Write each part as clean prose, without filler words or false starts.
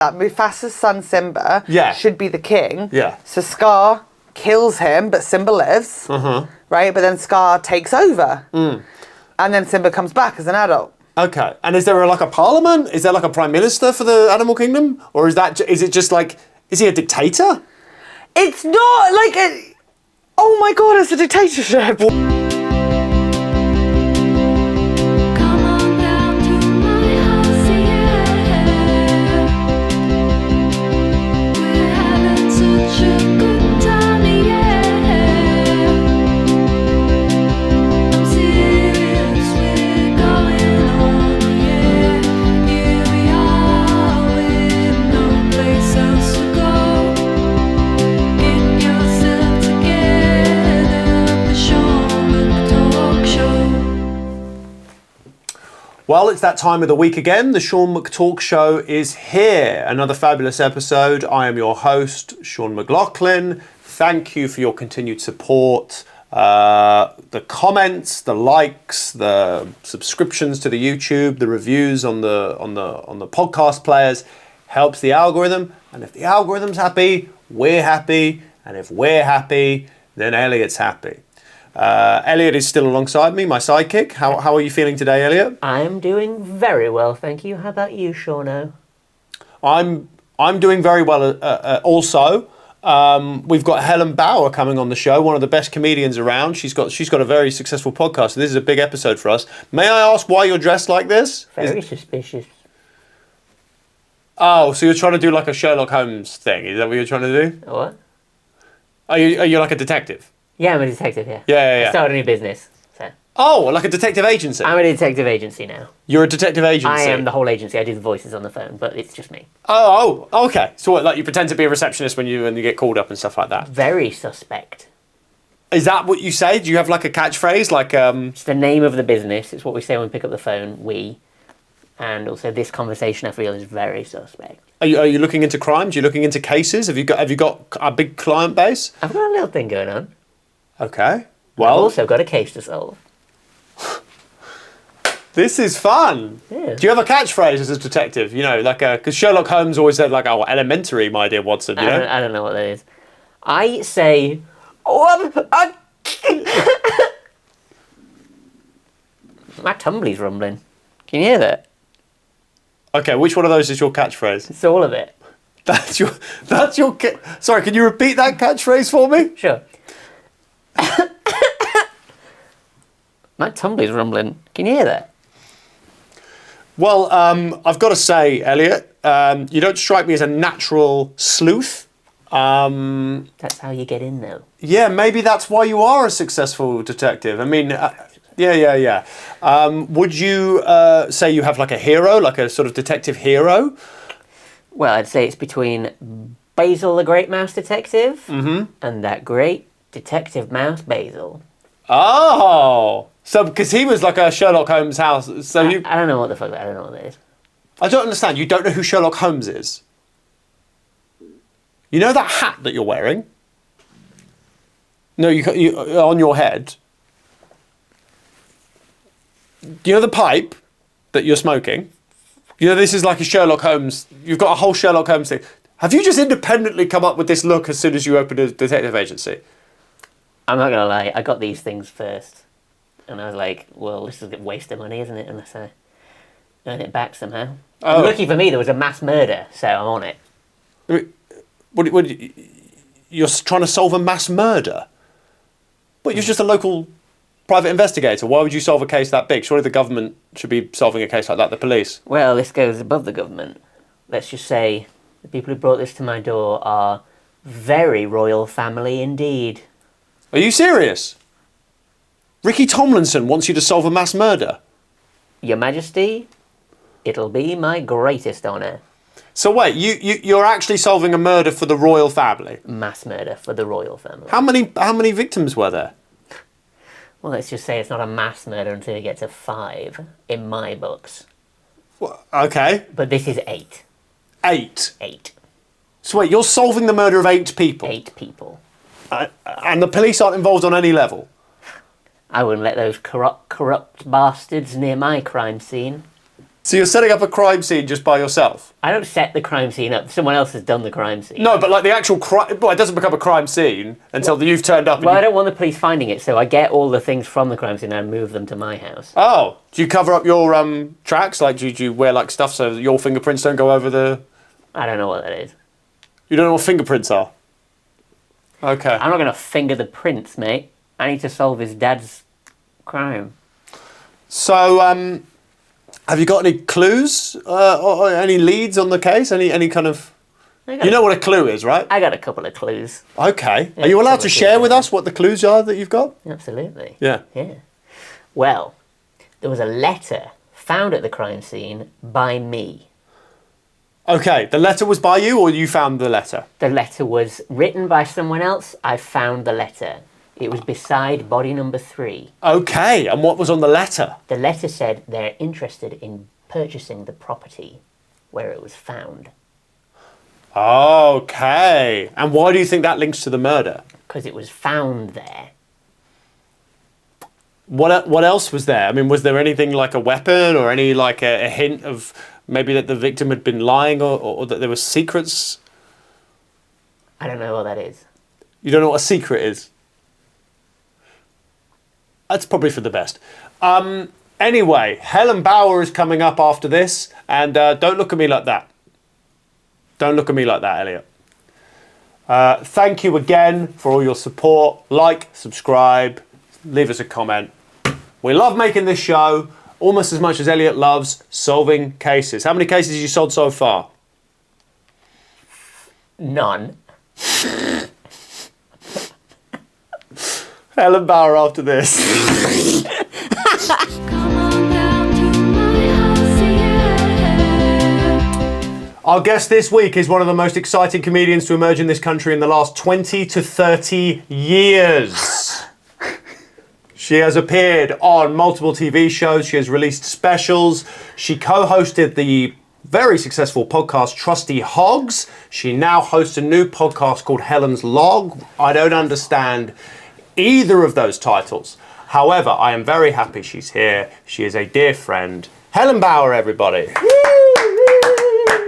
that Mufasa's son Simba Yeah. should be the king. Yeah. So Scar kills him, but Simba lives. Right? But then Scar takes over. And then Simba comes back as an adult. Okay. And is there like a parliament? Is there like a prime minister for the animal kingdom? Or is it just like, is he a dictator? It's not like a... Oh my god, it's a dictatorship. Come on down to my house, yeah. We're having such a good time, yeah. I'm serious, we're going on, yeah. Here we are with no place else to go. Get yourself together, the Sean McTalk Show. Well, it's that time of the week again. The Sean McTalk Show is here. Another fabulous episode. I am your host, Sean McLoughlin. Thank you for your continued support. The comments, the likes, the subscriptions to the YouTube, the reviews on the podcast players helps the algorithm. And if the algorithm's happy, we're happy. And if we're happy, then Eliot's happy. Eliot is still alongside me, my sidekick. How are you feeling today, Eliot? I'm doing very well, thank you. How about you, Shauno? I'm doing very well also. We've got Helen Bauer coming on the show, one of the best comedians around. She's got a very successful podcast. So this is a big episode for us. May I ask why you're dressed like this? Very suspicious. Oh, so you're trying to do like a Sherlock Holmes thing? Is that what you're trying to do? What? Are you like a detective? Yeah, I'm a detective, yeah. Yeah. I started a new business, so. Oh, like a detective agency? I'm a detective agency now. You're a detective agency? I am the whole agency. I do the voices on the phone, but it's just me. Oh, okay. So what, like you pretend to be a receptionist when you get called up and stuff like that? Very suspect. Is that what you say? Do you have like a catchphrase? Like, It's the name of the business. It's what we say when we pick up the phone, we. And also this conversation, I feel, is very suspect. Are you looking into crimes? Are you looking into cases? Have you got a big client base? I've got a little thing going on. Okay. I've Well, also got a case to solve. this is fun. Yeah. Do you have a catchphrase as a detective? You know, like because Sherlock Holmes always said like, "Oh, elementary, my dear Watson." You know. I don't know what that is. I say... My tumbly's rumbling. Can you hear that? Okay, which one of those is your catchphrase? It's all of it. That's your. Sorry, can you repeat that catchphrase for me? Sure. My tumbly's rumbling. Can you hear that? Well, I've got to say, Eliot, you don't strike me as a natural sleuth. That's how you get in, though. Yeah, maybe that's why you are a successful detective. I mean, yeah. Would you say you have like a hero, like a sort of detective hero? Well, I'd say it's between Basil the Great Mouse Detective and that great detective mouse Basil. Oh, so because he was like a Sherlock Holmes house. So I don't know what the fuck. I don't know what that is. I don't understand. You don't know who Sherlock Holmes is? You know that hat that you're wearing? No, you on your head. Do you know the pipe that you're smoking? You know this is like a Sherlock Holmes. You've got a whole Sherlock Holmes thing. Have you just independently come up with this look as soon as you opened a detective agency? I'm not gonna lie. I got these things first, and I was like, "Well, this is a waste of money, isn't it? Unless I earn it back somehow." Oh. Lucky for me, there was a mass murder, so I'm on it. You're trying to solve a mass murder? But you're just a local private investigator. Why would you solve a case that big? Surely the government should be solving a case like that, the police. Well, this goes above the government. Let's just say the people who brought this to my door are very royal family indeed. Are you serious? Ricky Tomlinson wants you to solve a mass murder? Your Majesty, it'll be my greatest honour. So wait, you're actually solving a murder for the royal family? Mass murder for the royal family. How many victims were there? Well, let's just say it's not a mass murder until you get to 5, in my books. Well, okay. But this is 8. 8? 8. So wait, you're solving the murder of 8 people? 8 people. And the police aren't involved on any level? I wouldn't let those corrupt bastards near my crime scene. So you're setting up a crime scene just by yourself? I don't set the crime scene up. Someone else has done the crime scene. No, but like the actual crime... Well, it doesn't become a crime scene until you've turned up. Well, I don't want the police finding it, so I get all the things from the crime scene and I move them to my house. Oh, do you cover up your tracks? Like, do you wear like stuff so that your fingerprints don't go over the... I don't know what that is. You don't know what fingerprints are? Okay. I'm not going to finger the prince, mate. I need to solve his dad's crime. So, have you got any clues or any leads on the case? Any kind of... You know what a clue is, right? I got a couple of clues. Okay. Yeah, Are you allowed couple to of share clues, with yeah. us what the clues are that you've got? Absolutely. Yeah. Yeah. Well, there was a letter found at the crime scene by me. Okay, the letter was by you or you found the letter? The letter was written by someone else. I found the letter. It was beside body number 3. Okay, and what was on the letter? The letter said they're interested in purchasing the property where it was found. Okay. And why do you think that links to the murder? Because it was found there. What else was there? I mean, was there anything like a weapon or any like a hint of maybe that the victim had been lying or that there were secrets? I don't know what that is. You don't know what a secret is? That's probably for the best. Anyway, Helen Bauer is coming up after this, and don't look at me like that. Don't look at me like that, Eliot. Thank you again for all your support. Like, subscribe, leave us a comment. We love making this show almost as much as Eliot loves solving cases. How many cases have you solved so far? None. Helen Bauer after this. Come on down to my house, yeah. Our guest this week is one of the most exciting comedians to emerge in this country in the last 20 to 30 years. She has appeared on multiple TV shows. She has released specials. She co-hosted the very successful podcast Trusty Hogs. She now hosts a new podcast called Helen's Log. I don't understand either of those titles. However, I am very happy she's here. She is a dear friend. Helen Bauer, everybody.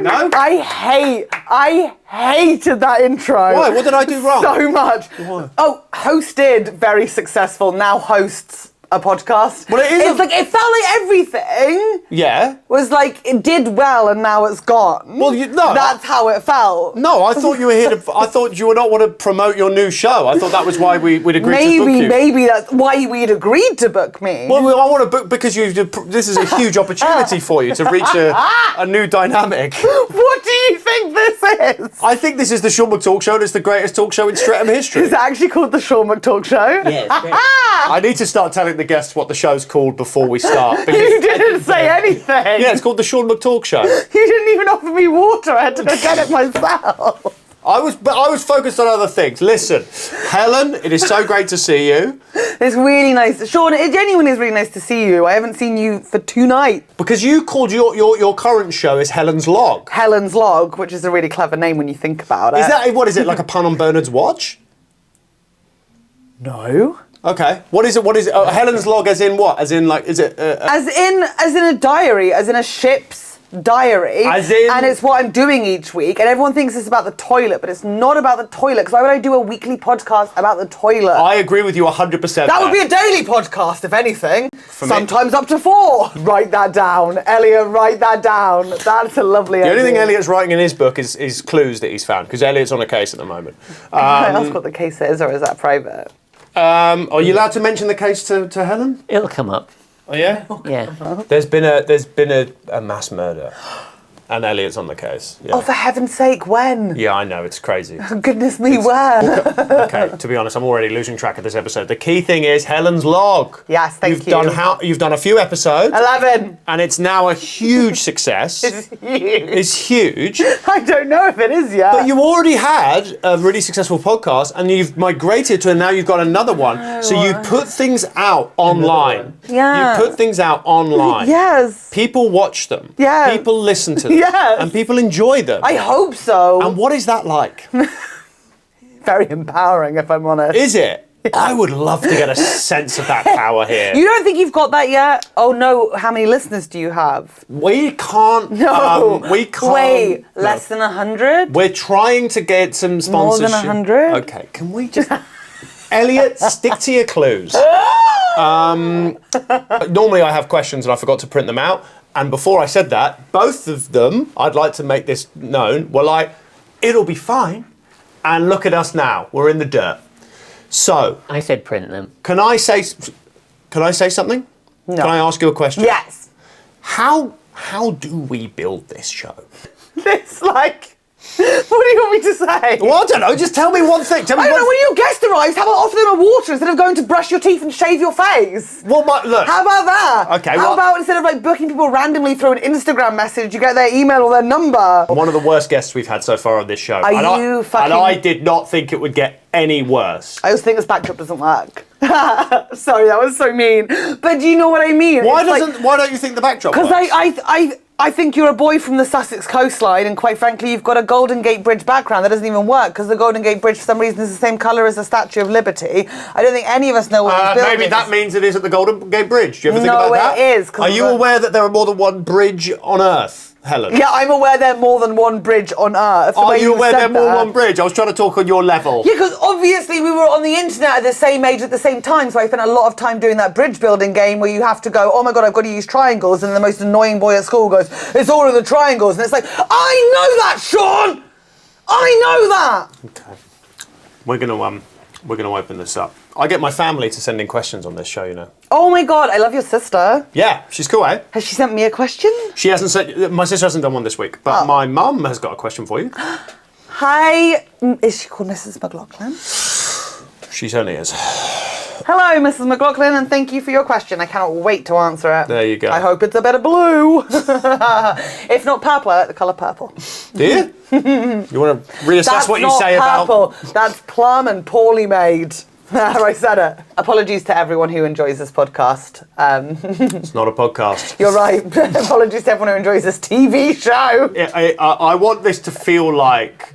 No? I hated that intro. Why? What did I do wrong? So much. Why? Oh, hosted, very successful, now hosts a podcast. Well, it is It's like, it felt like everything Yeah. was like, it did well and now it's gone. Well, no. That's how it felt. No, I thought you were here to... I thought you would not want to promote your new show. I thought that was why we'd agreed to book you. Maybe that's why we'd agreed to book me. Well, I want to book because this is a huge opportunity for you to reach a new dynamic. What do you think this is? I think this is the Sean McTalk Show and it's the greatest talk show in Streatham history. It's actually called the Sean McTalk Show. Yeah, it's great. I need to start telling the guests what the show's called before we start. You Because, didn't say anything. yeah, it's called the Sean McTalk Show. You didn't even offer me water. I had to go get it myself. I was focused on other things. Listen, Helen, it is so great to see you. It's really nice. Sean, it genuinely is really nice to see you. I haven't seen you for 2 nights. Because you called your current show is Helen's Log. Helen's Log, which is a really clever name when you think about it. What is it, like a pun on Bernard's watch? No. Okay. What is it? Oh, Helen's Log as in what? As in like, is it... As in a diary, as in a ship's diary. As in- And it's what I'm doing each week. And everyone thinks it's about the toilet, but it's not about the toilet. Because why would I do a weekly podcast about the toilet? I agree with you 100%. That would be a daily podcast, if anything. me- Sometimes up to 4. Write that down. Eliot, write that down. That's a lovely The idea. only thing Eliot's writing in his book is clues that he's found, because Eliot's on a case at the moment. Can I ask what the case is, or is that private? Are you allowed to mention the case to Helen? It'll come up. Oh yeah. Yeah. There's been a mass murder, and Eliot's on the case. Yeah. Oh, for heaven's sake, when? Yeah, I know, it's crazy. Goodness me, where? Okay, to be honest, I'm already losing track of this episode. The key thing is Helen's Log. Yes, thank You've you. You've done a few episodes, 11. and it's now a huge success. It's huge. It's huge. I don't know if it is yet. But you already had a really successful podcast, and you've migrated to, and now you've got another one. So you put things out online. Yeah. You put things out online. Yes. People watch them. Yeah. People listen to them. Yes. And people enjoy them. I hope so. And what is that like? Very empowering, if I'm honest. Is it? I would love to get a sense of that power here. You don't think you've got that yet? Oh no, how many listeners do you have? We can't. No. We can't. Wait, no. less than 100? We're trying to get some More sponsorship. than 100? Okay, can we just... Eliot, stick to your clues. Normally I have questions and I forgot to print them out. And before I said that, both of them, I'd like to make this known, were like, it'll be fine. And look at us now. We're in the dirt. So... I said print them. Can I say something? No. Can I ask you a question? Yes. How do we build this show? It's like... What do you want me to say? Well, I don't know. Just tell me one thing. Tell me I don't one know, when your guest arrives, how about offer them a water instead of going to brush your teeth and shave your face? Well, look. How about that? Okay, How about instead of like booking people randomly through an Instagram message, you get their email or their number? One of the worst guests we've had so far on this show. Are you fucking... And I did not think it would get any worse. I also think this backdrop doesn't work. Sorry, that was so mean. But do you know what I mean? Why don't you think the backdrop works? Because I think you're a boy from the Sussex coastline, and quite frankly, you've got a Golden Gate Bridge background that doesn't even work because the Golden Gate Bridge, for some reason, is the same colour as the Statue of Liberty. I don't think any of us know what these buildings. Maybe that means it is at the Golden Gate Bridge. Do you ever think No, about that? it is, 'cause Are of you the- aware that there are more than one bridge on Earth, Helen? Yeah, I'm aware there are more than one bridge on Earth. Are you aware there are more than one bridge? I was trying to talk on your level. Yeah, because obviously we were on the internet at the same age at the same time, so I spent a lot of time doing that bridge building game where you have to go, oh my god, I've got to use triangles, and the most annoying boy at school goes, it's all in the triangles, and it's like, I know that, Sean! I know that! Okay. We're gonna open this up. I get my family to send in questions on this show, you know. Oh my god, I love your sister. Yeah, she's cool, eh? Has she sent me a question? She hasn't sent. My sister hasn't done one this week, but my mum has got a question for you. Hi, is she called Mrs. McLoughlin? She certainly is. Hello, Mrs. McLoughlin, and thank you for your question. I cannot wait to answer it. There you go. I hope it's a bit of blue. If not purple, I like the colour purple. Do you? You want to reassess what you say purple. about? That's plum and poorly made. I said it. Apologies to everyone who enjoys this podcast. It's not a podcast. You're right. Apologies to everyone who enjoys this TV show. I want this to feel like.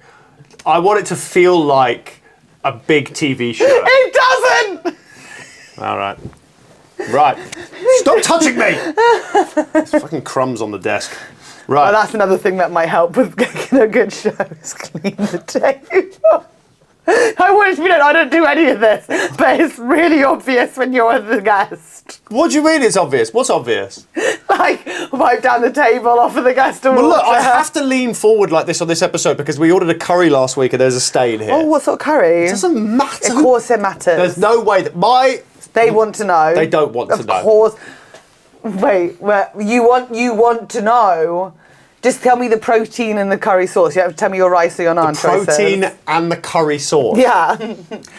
I want it to feel like a big TV show. It doesn't! All right. Right. Stop touching me! There's fucking crumbs on the desk. Right. Well, that's another thing that might help with making a good show is clean the table. I want you to know I don't do any of this, but it's really obvious when you're the guest. What do you mean it's obvious? What's obvious? Like, wipe down the table, offer the guest a Well, look, I water. have to lean forward like this on this episode because we ordered a curry last week and there's a stain here. Oh, what sort of curry? It doesn't matter. Of course it matters. There's no way that They want to know. They don't want to know. Of course. Wait, you want to know? Just tell me the protein in the curry sauce. You have to tell me your rice or your naan protein choices. and the curry sauce. Yeah.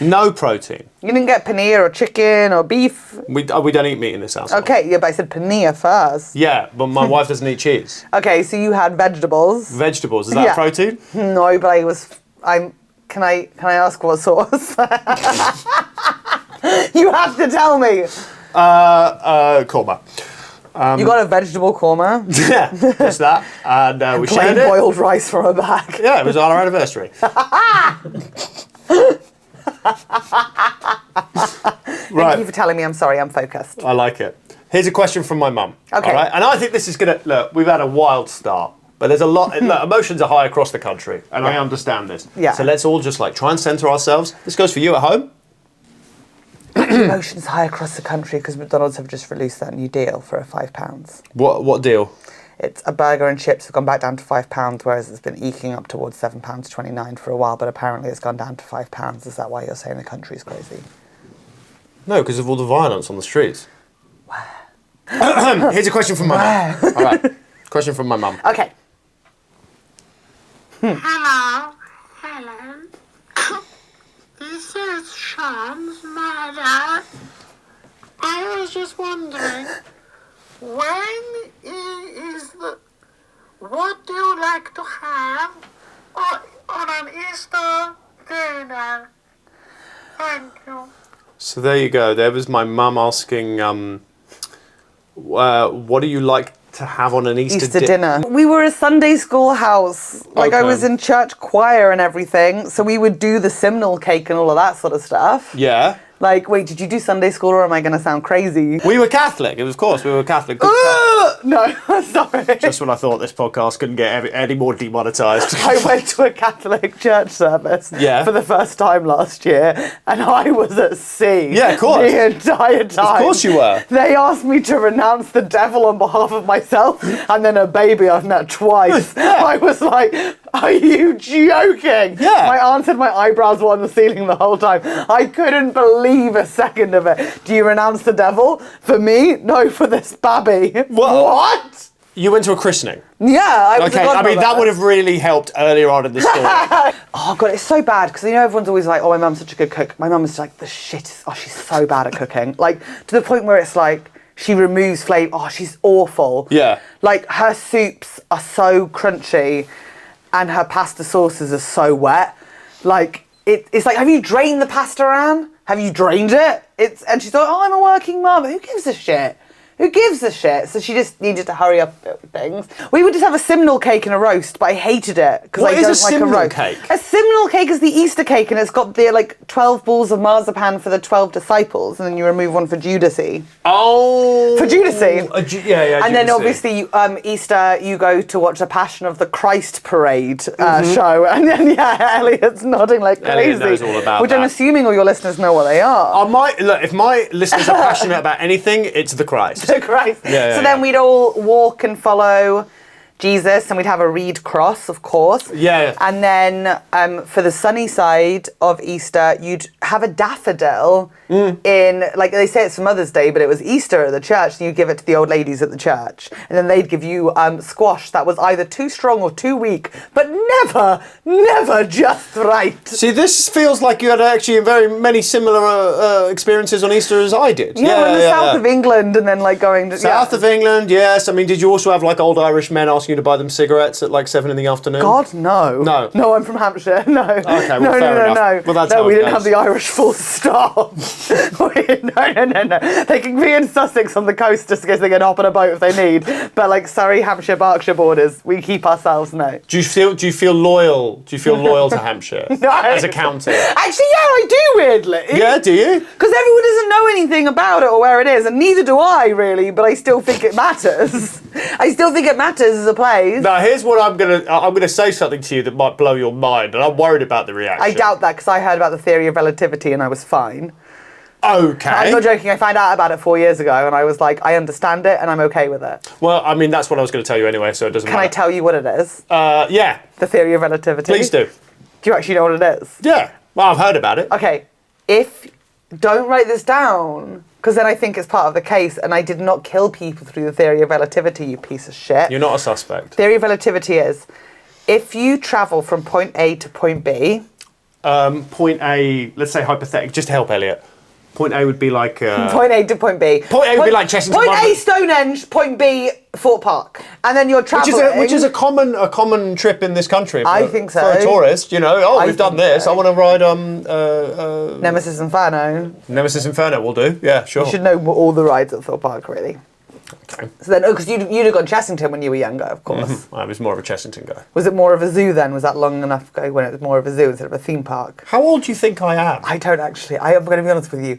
No protein. You didn't get paneer or chicken or beef. We don't eat meat in this house. Okay, yeah, but I said paneer first. Yeah, but my wife doesn't eat cheese. Okay, so you had vegetables. Vegetables, is that Yeah. protein? No, but can I ask what sauce? You have to tell me. Korma. You got a vegetable korma? Yeah, just that. And we Plain shared it. boiled rice from a bag. Yeah, it was on our anniversary. Thank you for telling me. I'm sorry, I'm focused. I like it. Here's a question from my mum. Okay. All right? And I think this is going to... Look, we've had a wild start. But there's a lot... look, emotions are high across the country. And I understand this. Yeah. So let's all just try and centre ourselves. This goes for you at home. Emotions high across the country because McDonald's have just released that new deal for £5. What deal? It's a burger and chips have gone back down to £5, whereas it's been eking up towards £7.29 for a while, but apparently it's gone down to £5. Is that why you're saying the country's crazy? No, because of all the violence on the streets. Here's a question from my mum. All right. Question from my mum. Okay. Hello, Helen. This is Sean's mother. I was just wondering, what do you like to have on an Easter dinner? Thank you. So there you go. There was my mum asking, what do you like to have on an Easter dinner. We were a Sunday school house. Like I Okay. was in church choir and everything, so we would do the simnel cake and all of that sort of stuff. Yeah. Like, wait, did you do Sunday school or am I going to sound crazy? We were Catholic, of course, we were Catholic. No, sorry. Just when I thought this podcast couldn't get any more demonetised. I went to a Catholic church service for the first time last year, and I was at sea. Yeah, of course. The entire time. Of course you were. They asked me to renounce the devil on behalf of myself and then a baby I've met twice. I was like, are you joking? Yeah. My aunt said my eyebrows were on the ceiling the whole time. I couldn't believe a second of it. Do you renounce the devil? For me? No, for this babby. What? You went to a christening? Yeah, I was a Okay, I mean, godmother. that would have really helped earlier on in the story. Oh god, it's so bad because you know everyone's always like, "Oh, my mum's such a good cook." My mum is like the shit. Oh, she's so bad at cooking. Like to the point where it's like she removes flavour. Oh, she's awful. Yeah. Like her soups are so crunchy, and her pasta sauces are so wet. Like it's like, have you drained the pasta, Anne? Have you drained it? And she's like, "Oh, I'm a working mum. Who gives a shit? Who gives a shit?" So she just needed to hurry up with things. We would just have a simnel cake and a roast, but I hated it because I What is don't a like a simnel roast. cake? A simnel cake is the Easter cake, and it's got the 12 balls of marzipan for the 12 disciples, and then you remove one for Judasy. Oh. For Judasy. Yeah. And then Judasy. obviously Easter you go to watch the Passion of the Christ parade Mm-hmm. show, and then Eliot's nodding like crazy. Elliot knows all about which I'm that. assuming all your listeners know what they are. Look, if my listeners are passionate about anything, it's the Christ. The Christ. Yeah, so then we'd all walk and follow Jesus, and we'd have a reed cross, of course. Yeah. And then for the sunny side of Easter, you'd have a daffodil in, like they say it's for Mother's Day, but it was Easter at the church, and you give it to the old ladies at the church. And then they'd give you squash that was either too strong or too weak, but never just right. See, this feels like you had actually very many similar experiences on Easter as I did. Yeah, we're in the south of England, and then going to... South of England, yes. I mean, did you also have old Irish men asking you to buy them cigarettes at 7 in the afternoon? God, no. No. No, I'm from Hampshire. No. Okay, well, no, fair enough. No. Well, that's no, how we it didn't goes. have the Irish full stop. No. They can be in Sussex on the coast just in case they get up on a boat if they need. But Surrey, Hampshire, Berkshire borders, we keep ourselves, no. Do you feel loyal? Do you feel loyal to Hampshire as a county? Actually, yeah, I do, weirdly. Yeah, do you? Because everyone doesn't know anything about it or where it is, and neither do I, really, but I still think it matters. I still think it matters as a place. Now, here's what I'm gonna say something to you that might blow your mind, and I'm worried about the reaction. I doubt that, because I heard about the theory of relativity and I was fine. Okay. I'm not joking, I found out about it 4 years ago and I was like, I understand it and I'm okay with it. Well, I mean, that's what I was going to tell you anyway, so it doesn't Can matter. I tell you what it is? Yeah. The theory of relativity? Please do. Do you actually know what it is? Yeah. Well, I've heard about it. Okay, don't write this down, because then I think it's part of the case, and I did not kill people through the theory of relativity, you piece of shit. You're not a suspect. Theory of relativity is, if you travel from point A to point B... Point A, let's say hypothetical, just to help Eliot. Point A would be like... Point A to point B. Point A would be like Chessington. Point A, Stonehenge, point B, Fort Park. And then you're travelling... Which is a common trip in this country. I think so. For a tourist, we've done think this. so. I want to ride Nemesis Inferno. Nemesis Inferno. We'll do. Yeah, sure. You should know all the rides at Thorpe Park, really. Okay. So then, because you'd have gone Chessington when you were younger, of course. I was more of a Chessington guy. Was it more of a zoo then? Was that long enough ago when it was more of a zoo instead of a theme park? How old do you think I am? I don't actually. I'm going to be honest with you.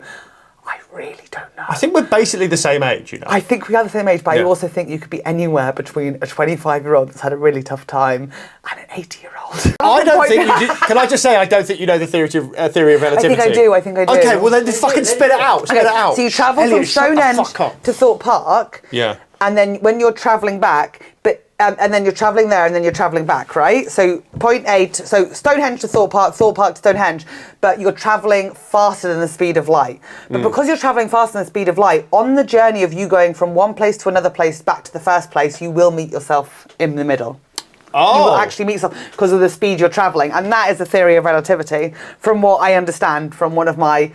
I really don't know. I think we're basically the same age, I think we are the same age, but Yeah. I also think you could be anywhere between a 25-year-old that's had a really tough time and an 80-year-old. I don't think you do. Can I just say, I don't think you know the theory of relativity. I think I do. Okay, well then just fucking spit it out. Spit it out. So you travel Elliot, from shut the Stonehenge fuck up. to Thorpe Park. Yeah. And then when you're travelling back, and then you're travelling there, and then you're travelling back, right? So point A, so Stonehenge to Thorpe Park to Stonehenge, but you're travelling faster than the speed of light. But because you're travelling faster than the speed of light, on the journey of you going from one place to another place, back to the first place, you will meet yourself in the middle. Oh. You will actually meet yourself because of the speed you're travelling. And that is the theory of relativity, from what I understand from one of my,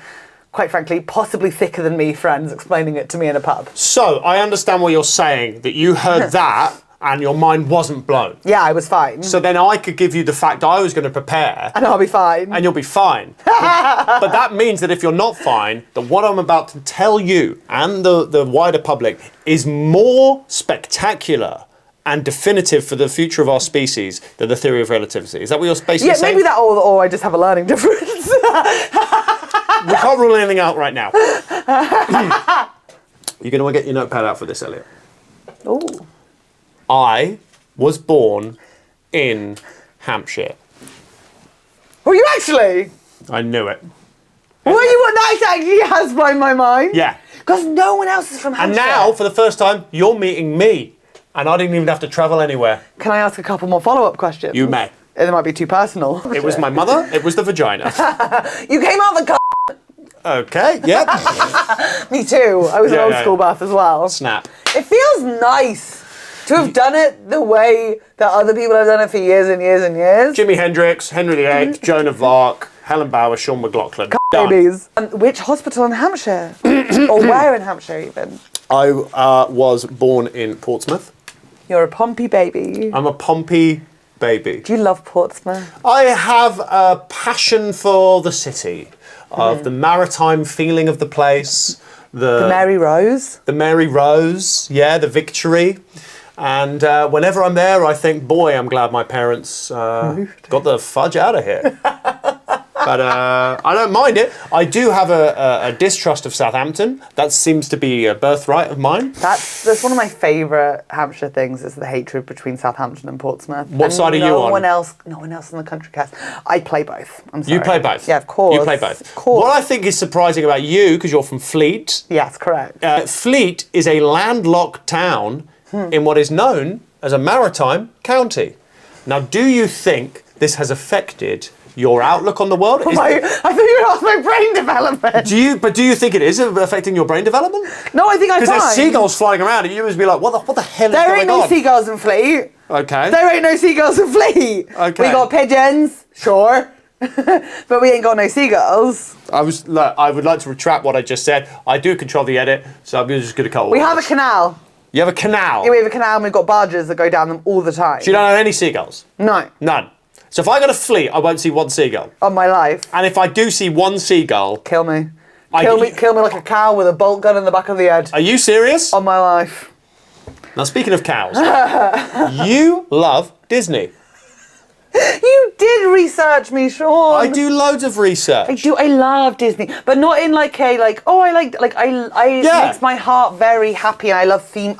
quite frankly, possibly thicker than me friends explaining it to me in a pub. So, I understand what you're saying, that you heard that and your mind wasn't blown. Yeah, I was fine. So then I could give you the fact I was going to prepare. And I'll be fine. And you'll be fine. But that means that if you're not fine, that what I'm about to tell you and the wider public is more spectacular and definitive for the future of our species than the theory of relativity. Is that what you're basically Yeah, saying? maybe that, or I just have a learning difference. We can't rule anything out right now. You're going to want to get your notepad out for this, Eliot. Ooh. I was born in Hampshire. Were you actually? I knew it. Were you? That actually has blown my mind. Yeah. Because no one else is from And Hampshire. now, for the first time, you're meeting me. And I didn't even have to travel anywhere. Can I ask a couple more follow-up questions? You may. It might be too personal. It was my mother, it was the vagina. You came out the Okay, yeah. Me too. I was an Yeah, old yeah, school yeah. birth as well. Snap. It feels nice to have done it the way that other people have done it for years and years and years. Jimi Hendrix, Henry VIII, Joan of Arc, Helen Bauer, Sean McLoughlin. Done. Babies. And which hospital in Hampshire? Or where in Hampshire even? I was born in Portsmouth. You're a Pompey baby. I'm a Pompey baby. Do you love Portsmouth? I have a passion for the city, of the maritime feeling of the place, The Mary Rose? the Mary Rose, yeah, the Victory. And whenever I'm there, I think, boy, I'm glad my parents got the fudge out of here. But I don't mind it. I do have a distrust of Southampton. That seems to be a birthright of mine. That's one of my favourite Hampshire things is the hatred between Southampton and Portsmouth. What And side are you on? No one else in the country cast. I play both. I'm sorry. You play both? Yeah, of course. You play both. Of course. What I think is surprising about you, because you're from Fleet, Yes, correct. Fleet is a landlocked town in what is known as a maritime county. Now, do you think this has affected your outlook on the world? I thought you were asking my brain development. Do you think it is affecting your brain development? No, I think I Because find there's seagulls flying around, and you must be like, what the hell is there going ain't no on? seagulls in Fleet. Okay. There ain't no seagulls in Fleet. Okay. We got pigeons, sure, but we ain't got no seagulls. I would like to retract what I just said. I do control the edit, so I'm just going to cut all We of have a this. canal. You have a canal. Yeah, we have a canal and we've got barges that go down them all the time. So you don't have any seagulls? No, None. So if I go to Fleet, I won't see one seagull. on my life. And if I do see one seagull, Kill me. I- Kill me like a cow with a bolt gun in the back of the head. are you serious? On my life. Now, speaking of cows, you love Disney. You did research me, Sean. I do loads of research. I do. I love Disney, but not in like a it Yeah. makes my heart very happy, and I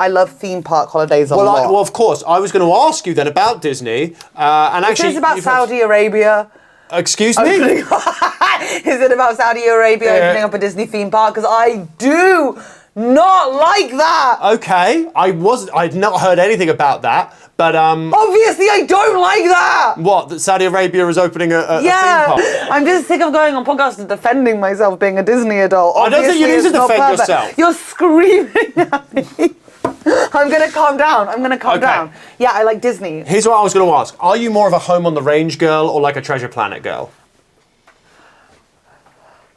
love theme park holidays a lot. Well, of course. I was going to ask you then about Disney, and actually, Is it about you've- Saudi Arabia? Excuse me. Is it about Saudi Arabia Yeah. opening up a Disney theme park? Because I do not like that. Okay, I'd not heard anything about that, but Obviously, I don't like that. what? That Saudi Arabia is opening a Yeah, theme park. I'm just sick of going on podcasts and defending myself being a Disney adult. I don't think you Obviously, need to it's not defend perfect. yourself. You're screaming at me. I'm gonna calm down. Okay. down. Yeah, I like Disney. Here's what I was going to ask: are you more of a Home on the Range girl or like a Treasure Planet girl?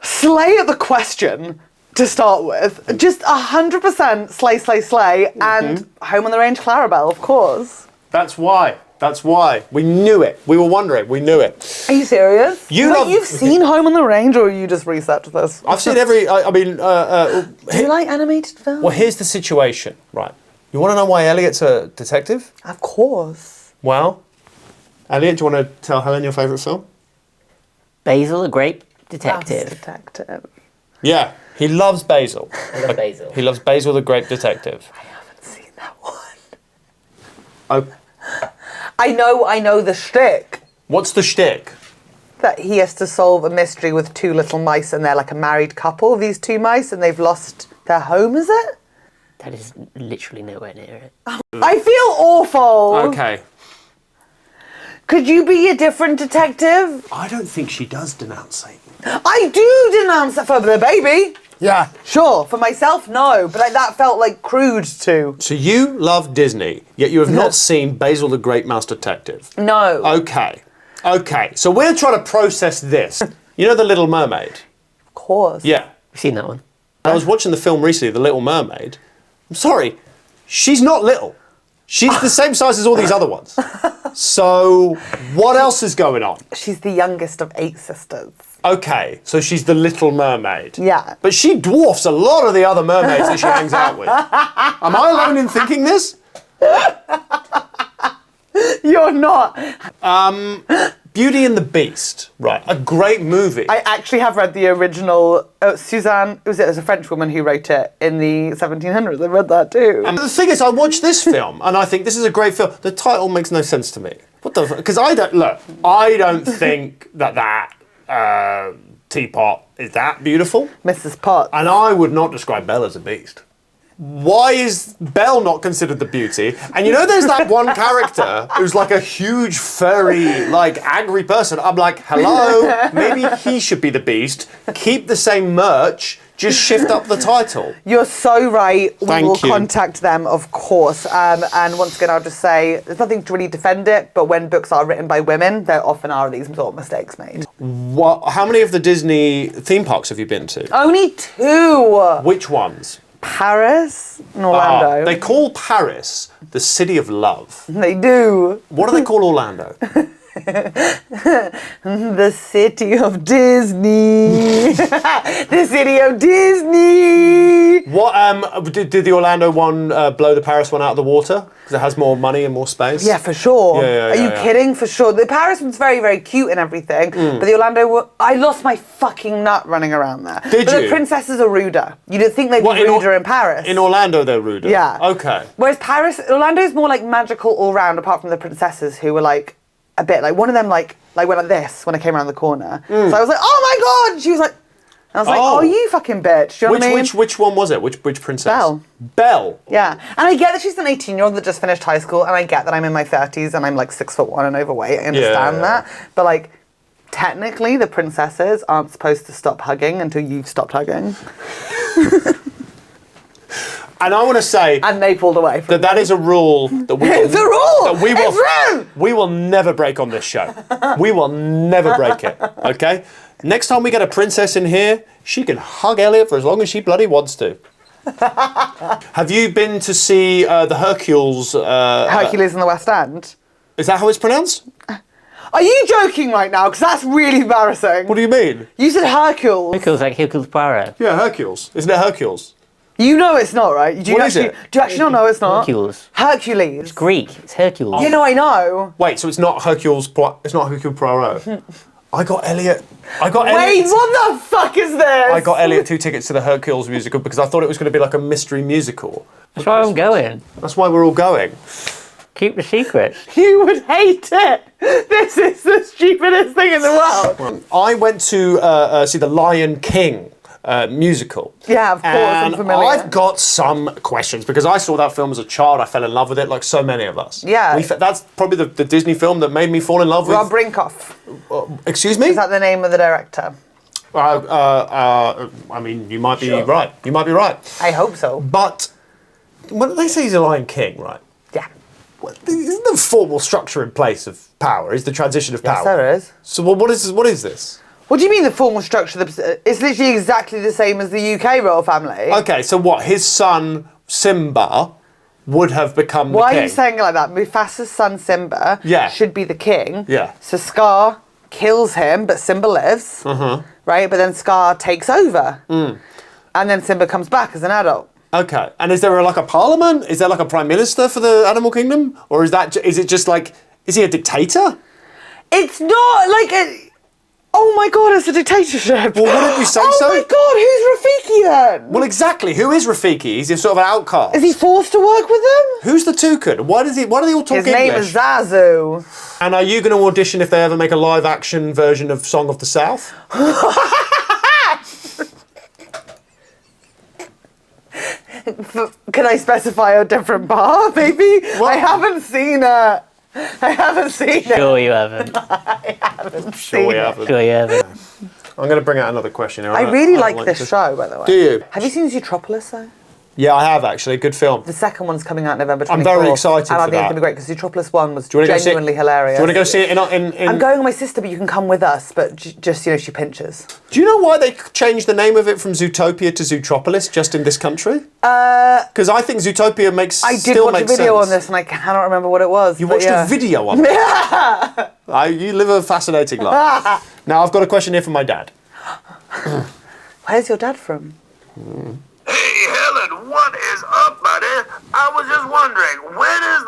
Slay at the question to start with. Just 100% slay, Mm-hmm. and Home on the Range Clarabelle, of course. That's why. That's why. We knew it. We were wondering. We knew it. Are you serious? You've seen Home on the Range, or you just researched this? I've seen every. Do you like animated films? Well, here's the situation, right? You want to know why Eliot's a detective? Of course. Well, Eliot, do you want to tell Helen your favourite film? Basil, the Great That's Detective. detective. Yeah, he loves Basil. I love Basil. He loves Basil the Great Detective. Seen that one. Oh, I know the shtick. what's the shtick? That he has to solve a mystery with two little mice, and they're like a married couple, these two mice, and they've lost their home, is it? That is literally nowhere near it. I feel awful. Okay. Could you be a different detective? I don't think she does denounce Satan. I do denounce that for the baby. Yeah. Sure, for myself, no, but that felt like crude too. So you love Disney, yet you have not seen Basil the Great Mouse Detective. No. Okay. Okay. So we're trying to process this. You know The Little Mermaid? Of course. Yeah. You've seen that one? I was watching the film recently, The Little Mermaid. I'm sorry, she's not little. She's the same size as all these other ones. So what else is going on? She's the youngest of 8 sisters. Okay, so she's the Little Mermaid. Yeah. But she dwarfs a lot of the other mermaids that she hangs out with. Am I alone in thinking this? You're not. Beauty and the Beast. Right. A great movie. I actually have read the original. Suzanne, it was a French woman who wrote it in the 1700s. I read that too. And the thing is, I watched this film and I think this is a great film. The title makes no sense to me. What the? Because I don't think that teapot is that beautiful. Mrs. Potts. And I would not describe Belle as a beast. Why is Belle not considered the beauty? And you know there's that one character who's like a huge, furry, like angry person. I'm like, hello, maybe he should be the beast. Keep the same merch, just shift up the title. You're so right. Thank we will you. contact them, of course. And once again, I'll just say, there's nothing to really defend it, but when books are written by women, there often are these sort of mistakes made. What? How many of the Disney theme parks have you been to? Only 2. Which ones? Paris and Orlando. They call Paris the city of love. They do. What do they call Orlando? The city of Disney. The city of Disney. What did the Orlando one blow the Paris one out of the water? Because it has more money and more space? Yeah, for sure. Yeah, Are you kidding? For sure. The Paris one's very, very cute and everything, but the Orlando one, I lost my fucking nut running around there. Did but you? the princesses are ruder. You'd think they'd be What, ruder in Paris. In Orlando, they're ruder? Yeah. Okay. Whereas Orlando's more like magical all round, apart from the princesses who were like a bit like one of them like went like this when I came around the corner. So I was like, oh my god! She was like, I was like, oh, you fucking bitch. Do you know what I mean? Which one was it? Which princess? Belle. Belle. Yeah, and I get that she's an 18-year-old that just finished high school, and I get that I'm in my 30s and I'm like 6'1" and overweight. I understand that, but like, technically, the princesses aren't supposed to stop hugging until you've stopped hugging. And I want to say And they pulled away from that is a rule that we It's a rule! that we will, It's wrong! we will never break on this show. We will never break it. Okay? Next time we get a princess in here, she can hug Eliot for as long as she bloody wants to. Have you been to see the Hercules? Hercules in the West End. Is that how it's pronounced? Are you joking right now? Because that's really embarrassing. What do you mean? You said Hercules. Hercules, like Hercules Poirot. Yeah, Hercules. Isn't it Hercules? You know it's not, right? Do you What is actually, it? Do you actually not know it's not? Hercules. Hercules. Greek. It's Hercules. You know, I know. Wait, so it's not Hercules? It's not Hercule Poirot. I got Eliot. Wait, what the fuck is this? I got Eliot 2 tickets to the Hercules musical because I thought it was going to be like a mystery musical. That's why I'm going. That's why we're all going. Keep the secret. You would hate it. This is the stupidest thing in the world. I went to see the Lion King musical. Yeah, of course, I'm And familiar. I've got some questions because I saw that film as a child. I fell in love with it like so many of us. Yeah. That's probably the Disney film that made me fall in love Rob with... Brinkoff. Excuse me? Is that the name of the director? I mean, you might be right. You might be right. I hope so. But when they say he's a Lion King, right? Yeah. Isn't the formal structure in place of power? Is the transition of Yes, power? there is. So what is this? What do you mean the formal structure? It's literally exactly the same as the UK royal family. Okay, so what? His son Simba would have become the king. Why are you saying it like that? Mufasa's son Simba should be the king. Yeah. So Scar kills him, but Simba lives. Right? But then Scar takes over. And then Simba comes back as an adult. Okay, and is there like a parliament? Is there like a prime minister for the Animal Kingdom, or is it just like is he a dictator? It's not like a... Oh my god, it's a dictatorship. Well, wouldn't you say oh so? Oh my god, who's Rafiki then? Well, exactly. Who is Rafiki? He's a sort of an outcast. Is he forced to work with them? Who's the toucan? Why do they all talk His English? name is Zazu. And are you going to audition if they ever make a live action version of Song of the South? Can I specify a different bar, maybe? What? I haven't seen it. Sure you haven't. I haven't Sure seen we it. haven't. Sure you haven't. I'm going to bring out another question here. I really like don't this to- show, by the way. Do you? Have you seen Zootropolis, though? Yeah, I have actually. Good film. The second one's coming out November 24th. I'm very excited and I for think it's that. going to be great, because Zootropolis 1 was Do you want to go see it? genuinely hilarious. Do you want to go see it in I'm going with my sister, but you can come with us, but just, she pinches. Do you know why they changed the name of it from Zootopia to Zootropolis just in this country? Because I think Zootopia makes I did still watch a makes video sense. on this, and I cannot remember what it was. You but watched yeah. a video on it? Yeah! You live a fascinating life. Now, I've got a question here from my dad. Where's your dad from? Hey, Helen, what is up, buddy? I was just wondering, when is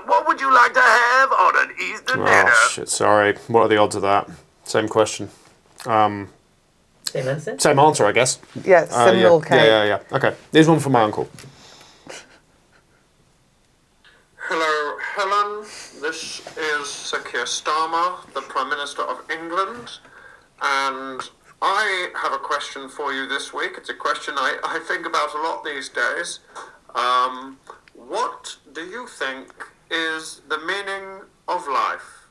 what would you like to have on an Easter dinner? Oh, shit, sorry. What are the odds of that? Same question. Same answer? Same answer, I guess. Yeah, similar cake. Yeah. Okay, here's one from my uncle. Hello, Helen. This is Sir Keir Starmer, the Prime Minister of England, and I have a question for you this week. It's a question I think about a lot these days. What do you think is the meaning of life?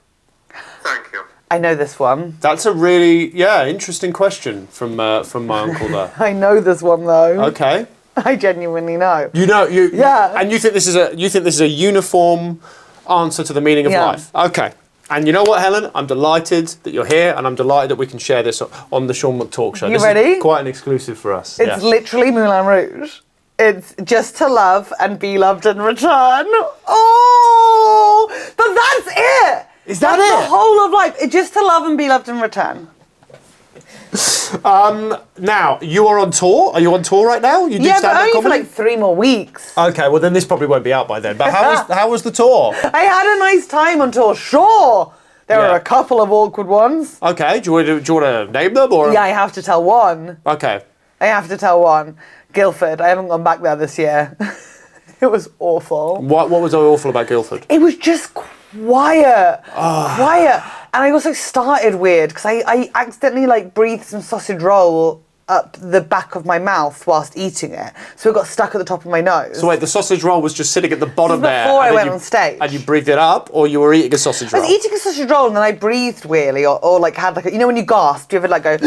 Thank you. I know this one. That's a really, interesting question from my uncle there. I know this one though. Okay. I genuinely know. Yeah. And you think this is a uniform answer to the meaning of life? Okay. And you know what, Helen? I'm delighted that you're here, and I'm delighted that we can share this on the Sean McTalk show. You This ready? is quite an exclusive for us. It's literally Moulin Rouge. It's just to love and be loved in return. Oh, but that's it. Is that That's it? the whole of life. It's just to love and be loved in return. Now, you are on tour. Are you on tour right now? You do Yeah, but stand-up only for comedy? like 3 more weeks. Okay, well then this probably won't be out by then. But how was the tour? I had a nice time on tour, sure. There Yeah. were a couple of awkward ones. Okay, do you want to name them or? Yeah, I have to tell one. Okay. I have to tell one. Guildford. I haven't gone back there this year. It was awful. What was so awful about Guildford? It was just quiet. Quiet. And I also started weird because I accidentally like breathed some sausage roll up the back of my mouth whilst eating it. So it got stuck at the top of my nose. So wait, the sausage roll was just sitting at the bottom This is there. before and I then went you- on stage. And you breathed it up, or you were eating a sausage I roll? was eating a sausage roll and then I breathed weirdly or like had like a, you know when you gasp, do you ever like go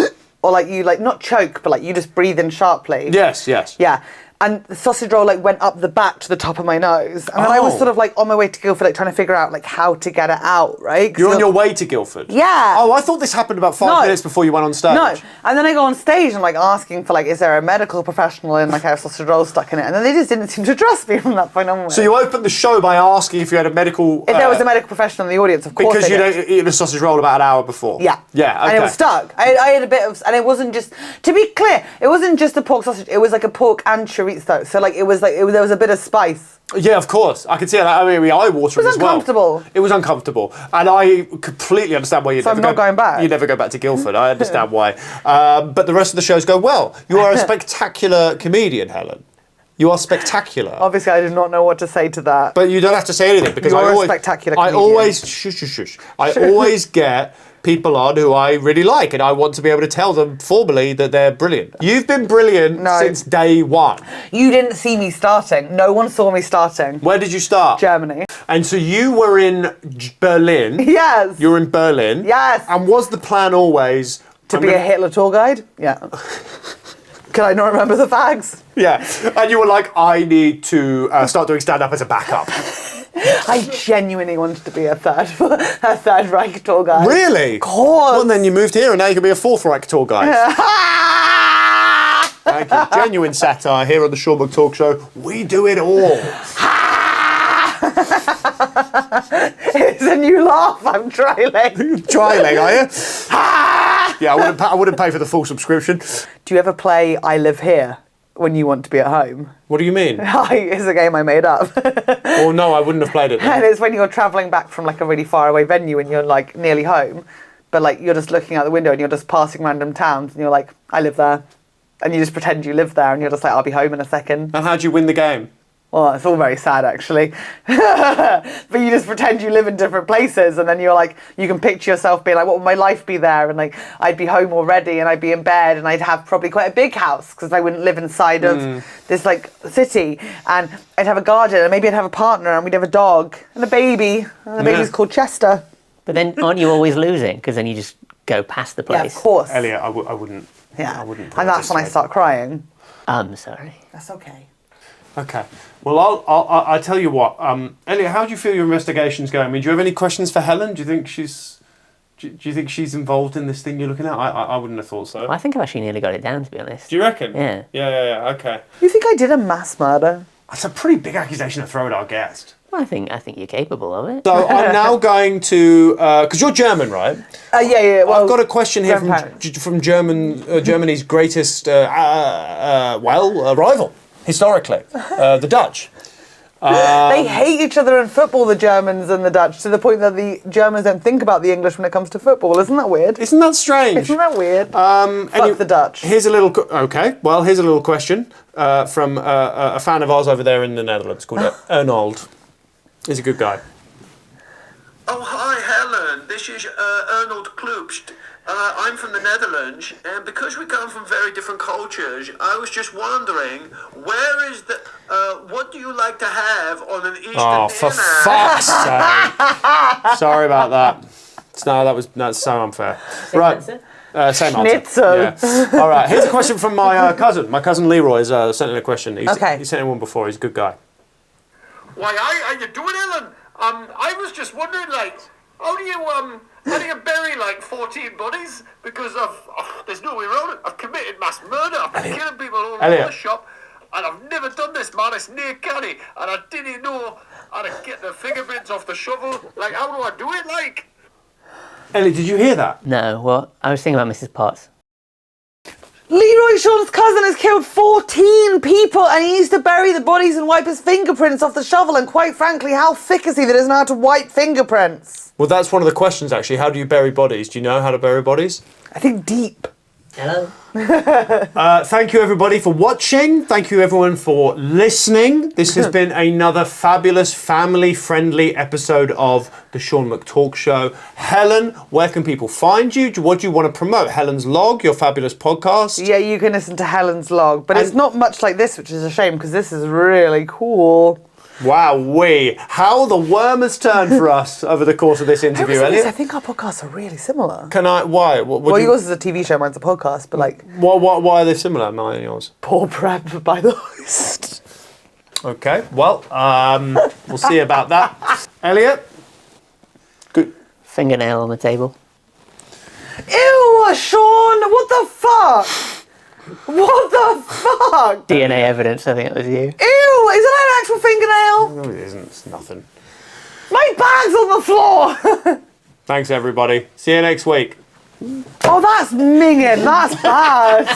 or like you like not choke but like you just breathe in sharply? Yes. Yeah. And the sausage roll like went up the back to the top of my nose. And then I was Oh. sort of like on my way to Guildford like trying to figure out like how to get it out, right? 'Cause You're on your way to Guildford? Yeah. Oh, I thought this happened about 5 No. minutes before you went on stage. No. And then I go on stage and like asking for like, is there a medical professional in like a sausage roll stuck in it? And then they just didn't seem to trust me from that point onwards. So you opened the show by asking if you had a medical... if there was a medical professional in the audience, of course Because they you'd did. eaten a sausage roll about an hour before? Yeah. Yeah, okay. And it was stuck. I had a bit of, and it wasn't just, to be clear, it wasn't just a pork sausage, it was like a pork and chorizo. So like, there was a bit of spice. Yeah, of course. I can see that. I mean, eye-watering as well. uncomfortable. It was uncomfortable. And I completely understand why you'd So never I'm not going back. You never go back to Guildford. I understand why. But the rest of the shows go well. You are a spectacular comedian, Helen. You are spectacular. Obviously, I did not know what to say to that. But you don't have to say anything because You're I a always spectacular I comedian. always shush. I always get people on who I really like, and I want to be able to tell them formally that they're brilliant. You've been brilliant No. since day one. You didn't see me starting. No one saw me starting. Where did you start? Germany. And so you were in Berlin. Yes. You were in Berlin. Yes. And was the plan always To be a Hitler tour guide? Yeah. Can I not remember the facts? Yeah. And you were like, I need to start doing stand-up as a backup. I genuinely wanted to be a third Reich tour guide. Really? Of course. Well, then you moved here, and now you can be a Fourth Reich tour guide. Thank you. Genuine satire here on the Sean McTalk Show. We do it all. It's a new laugh. I'm trialing. Trialing, are you? Yeah, I wouldn't pay for the full subscription. Do you ever play I Live Here when you want to be at home? What do you mean? It's a game I made up. Oh no, I wouldn't have played it. And it's when you're travelling back from like a really far away venue and you're like nearly home, but like you're just looking out the window and you're just passing random towns and you're like, I live there. And you just pretend you live there and you're just like, I'll be home in a second. And how'd you win the game? Well, it's all very sad actually. But you just pretend you live in different places and then you're like, you can picture yourself being like, what would my life be there? And like, I'd be home already and I'd be in bed and I'd have probably quite a big house because I wouldn't live inside of this like city. And I'd have a garden and maybe I'd have a partner and we'd have a dog and a baby. And the baby's called Chester. But then aren't you always losing? Because then you just go past the Yeah, place. of course. Eliot, I wouldn't. Yeah. I wouldn't. put And it that's this when I way. start crying. I'm sorry. That's okay. Okay. Well, I'll tell you what. Eliot, how do you feel your investigation's going? I mean, do you have any questions for Helen? Do you think she's involved in this thing you're looking at? I wouldn't have thought so. Well, I think I've actually nearly got it down, to be honest. Do you reckon? Yeah. Yeah. Okay. You think I did a mass murder? That's a pretty big accusation to throw at our guest. Well, I think you're capable of it. So I'm now going to, because you're German, right? Yeah. Well, I've got a question here grandparents. from Germany's greatest rival historically, the Dutch. They hate each other in football, the Germans and the Dutch, to the point that the Germans don't think about the English when it comes to football. Isn't that weird? Isn't that strange? Isn't that weird? Fuck the Dutch. Here's a little. Okay, well, here's a little question from a fan of ours over there in the Netherlands called Arnold. He's a good guy. Oh, hi, Helen. This is Arnold Kloopst. I'm from the Netherlands, and because we come from very different cultures, I was just wondering, where is the... what do you like to have on an Easter Oh, for dinner? fuck's sake. Sorry about that. That's so unfair. Right. Same answer. Schnitzel. Yeah. All right, here's a question from my cousin. My cousin Leroy has sent in a question. He sent in one before. He's a good guy. Why, how you doing, Helen? I was just wondering, like, how do you bury, like, 14 bodies? Because there's no way around it. I've committed mass murder. I've been killing people all over the shop. And I've never done this, man. It's near canny. And I didn't know how to get the fingerprints off the shovel. Like, how do I do it, like? Ellie, did you hear that? No, what? I was thinking about Mrs. Potts. Leroy Sean's cousin has killed 14 people and he used to bury the bodies and wipe his fingerprints off the shovel, and quite frankly, how thick is he that doesn't know how to wipe fingerprints? Well, that's one of the questions, actually. How do you bury bodies? Do you know how to bury bodies? I think deep. Hello? Thank you, everybody, for watching. Thank you, everyone, for listening. This has been another fabulous, family-friendly episode of The Sean McTalk Show. Helen, where can people find you? What do you want to promote? Helen's Log, your fabulous podcast? Yeah, you can listen to Helen's Log, but it's not much like this, which is a shame, because this is really cool. Wow-wee. How the worm has turned for us over the course of this interview, Eliot. I think our podcasts are really similar. Can I... Why? Well, yours is a TV show, mine's a podcast, but like... Why are they similar, mine and yours? Poor prep by the host. Okay, well, we'll see about that. Eliot? Good. Fingernail on the table. Ew, Sean, what the fuck? What the fuck? DNA evidence, I think it was you. Ew, is that an actual fingernail? No, it isn't. It's nothing. My bag's on the floor. Thanks, everybody. See you next week. Oh, that's minging. That's bad.